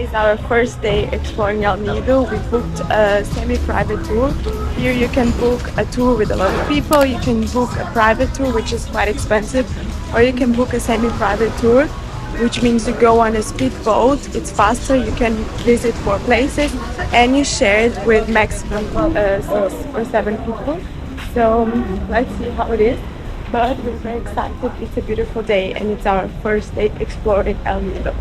is our first day exploring El Nido. We booked a semi-private tour. Here you can book a tour with a lot of people. You can book a private tour, which is quite expensive, or you can book a semi-private tour, which means you go on a speedboat. It's faster. You can visit more places, and you share it with maximum 6 or 7 people. So let's see how it is. But we're very excited. It's a beautiful day, and it's our first day exploring El Nido.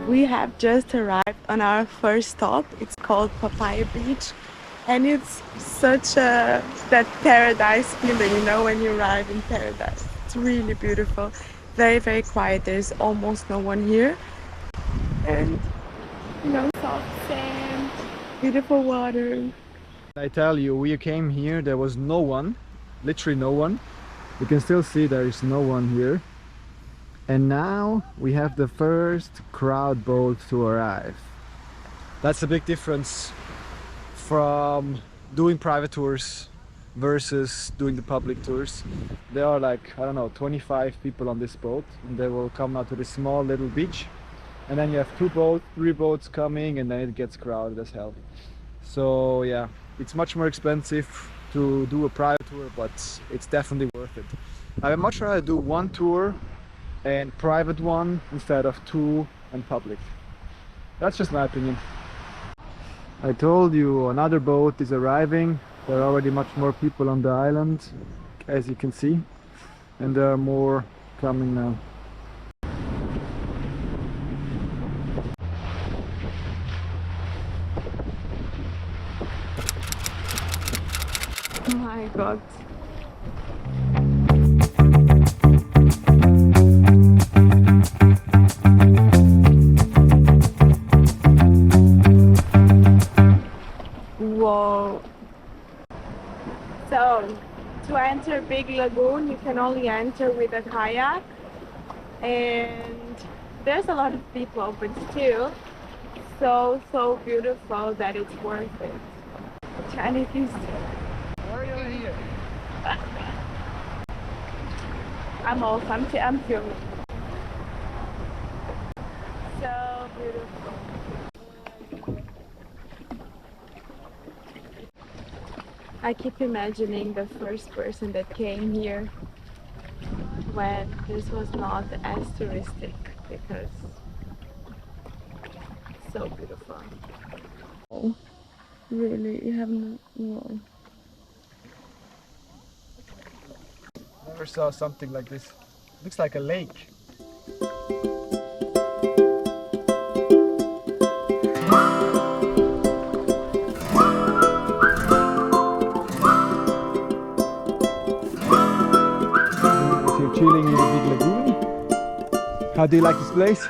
We have just arrived on our first stop. It's called Papaya Beach, and it's such a that paradise feeling, you know, when you arrive in paradise. It's really beautiful, very very quiet. There's almost no one here, and you know, soft sand, beautiful water. I tell you, we came here, there was no one, literally no one. You can still see there is no one here. And now we have the first crowd boat to arrive. That's a big difference from doing private tours versus doing the public tours. There are like, I don't know, 25 people on this boat, and they will come out to this small little beach. And then you have 2 boats, 3 boats coming, and then it gets crowded as hell. So yeah, it's much more expensive to do a private tour, but it's definitely worth it. I would much rather do 1 tour and private one instead of 2 and public. That's just my opinion. I told you another boat is arriving. There are already much more people on the island, as you can see, and there are more coming now. Oh my god. Whoa. So, to enter Big Lagoon, you can only enter with a kayak, and there's a lot of people, but still so beautiful that it's worth it. Chinese. I'm filming. So beautiful. I keep imagining the first person that came here when this was not as touristic, because it's so beautiful. Oh, really? You have no. Whoa. Never saw something like this. Looks like a lake. You're chilling in the Big Lagoon. How do you like this place?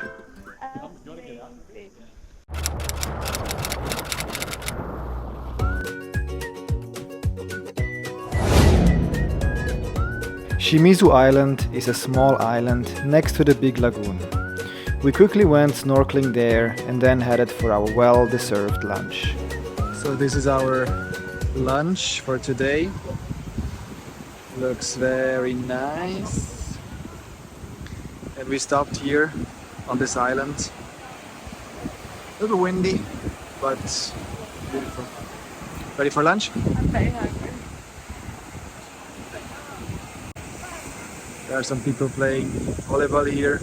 Shimizu Island is a small island next to the Big Lagoon. We quickly went snorkeling there and then headed for our well-deserved lunch. So this is our lunch for today. Looks very nice. And we stopped here on this island. A little windy, but beautiful. Ready for lunch? I'm very hungry. There are some people playing volleyball here.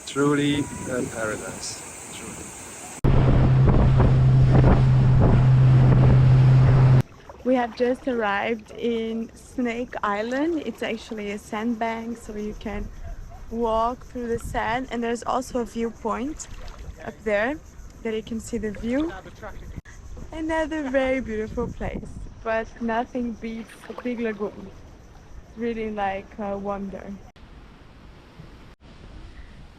Truly a paradise. Truly. We have just arrived in Snake Island. It's actually a sandbank, so you can walk through the sand, and there's also a viewpoint up there that you can see the view. Another very beautiful place, but nothing beats the Big Lagoon. It's really like a wonder.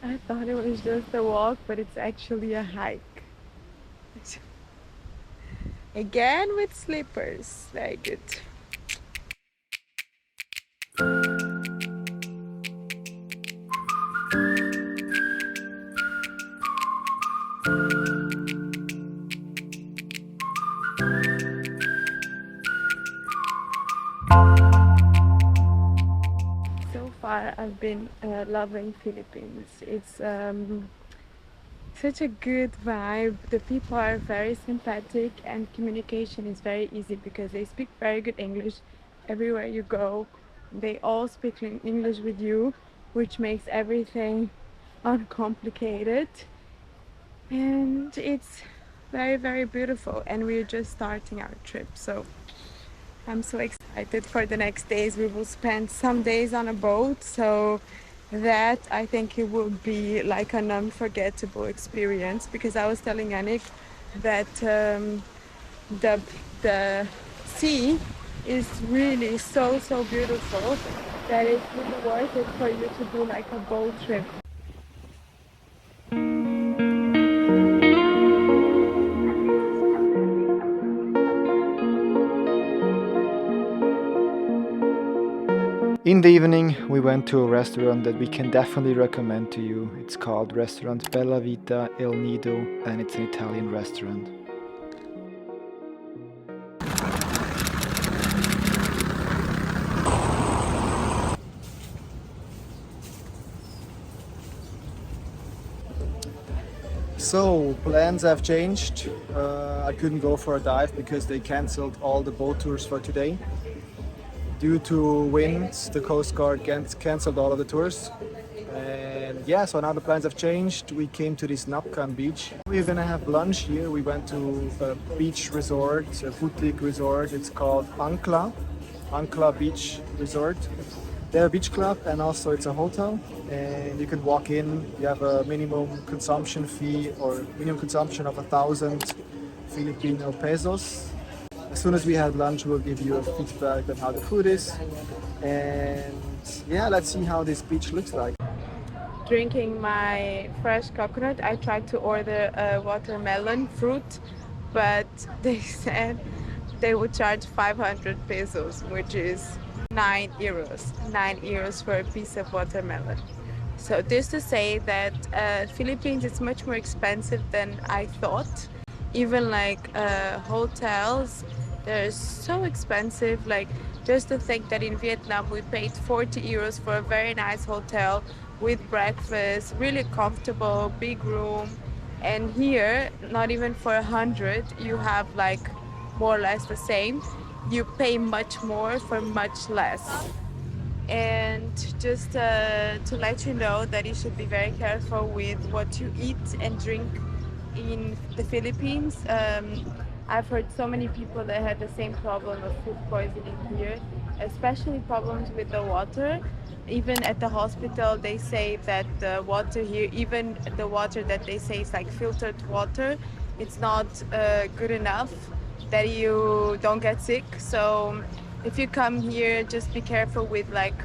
I thought it was just a walk, but it's actually a hike. Again with slippers. Very good. So far, I've been loving Philippines. It's such a good vibe. The people are very sympathetic and communication is very easy because they speak very good English everywhere you go. They all speak in English with you, which makes everything uncomplicated. And it's very, very beautiful. And we're just starting our trip. So I'm so excited for the next days. We will spend some days on a boat. So that I think it will be like an unforgettable experience because I was telling Yannick that the the sea is really so beautiful that it's really worth it for you to do like a boat trip. In the evening, we went to a restaurant that we can definitely recommend to you. It's called Restaurant Bella Vita El Nido, and it's an Italian restaurant. So, plans have changed. I couldn't go for a dive because they cancelled all the boat tours for today. Due to winds, the Coast Guard cancelled all of the tours. And yeah, so now the plans have changed. We came to this Napkan beach. We're gonna have lunch here. We went to a beach resort, a boutique resort. It's called Ankla Beach Resort. They have a beach club and also it's a hotel. And you can walk in. You have a minimum consumption fee or minimum consumption of 1,000 Filipino pesos. As soon as we had lunch, we'll give you a feedback on how the food is. And yeah, let's see how this beach looks like. Drinking my fresh coconut, I tried to order a watermelon fruit, but they said they would charge 500 pesos, which is 9 euros. 9 euros for a piece of watermelon. So this to say that Philippines is much more expensive than I thought. Even like hotels, they're so expensive. Like just to think that in Vietnam we paid 40 euros for a very nice hotel with breakfast, really comfortable, big room. And here, not even for 100, you have like more or less the same. You pay much more for much less. And just to let you know that you should be very careful with what you eat and drink in the Philippines. I've heard so many people that had the same problem of food poisoning here, especially problems with the water. Even at the hospital, they say that the water here, even the water that they say is like filtered water, it's not good enough that you don't get sick. So if you come here, just be careful with like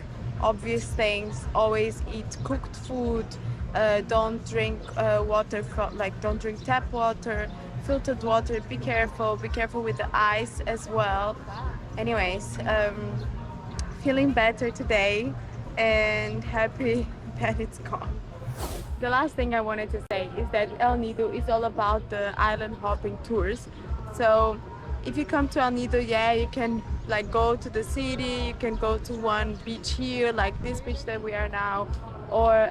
obvious things. Always eat cooked food. Don't drink water from like don't drink tap water, filtered water. Be careful. Be careful with the ice as well. Anyways, feeling better today and happy that it's gone. The last thing I wanted to say is that El Nido is all about the island hopping tours. So if you come to El Nido, yeah, you can like go to the city, you can go to one beach here, like this beach that we are now, or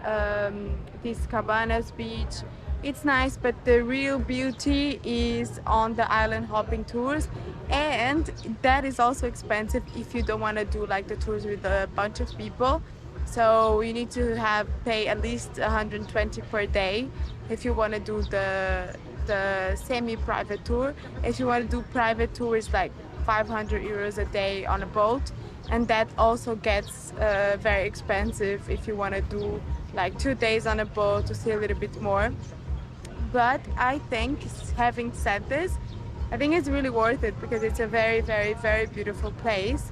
this Cabanas beach. It's nice, but the real beauty is on the island hopping tours, and that is also expensive if you don't want to do like the tours with a bunch of people. So you need to have pay at least 120 per day if you want to do the semi-private tour. If you want to do private tours, like 500 euros a day on a boat, and that also gets very expensive if you want to do like 2 days on a boat to see a little bit more. But I think, having said this, I think it's really worth it because it's a very beautiful place.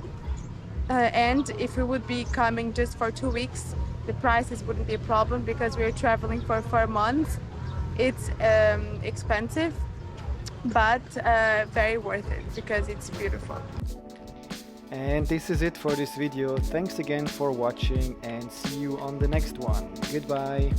And if we would be coming just for 2 weeks, the prices wouldn't be a problem because we're traveling for 4 months. It's expensive, but very worth it because it's beautiful. And this is it for this video. Thanks again for watching and see you on the next one. Goodbye.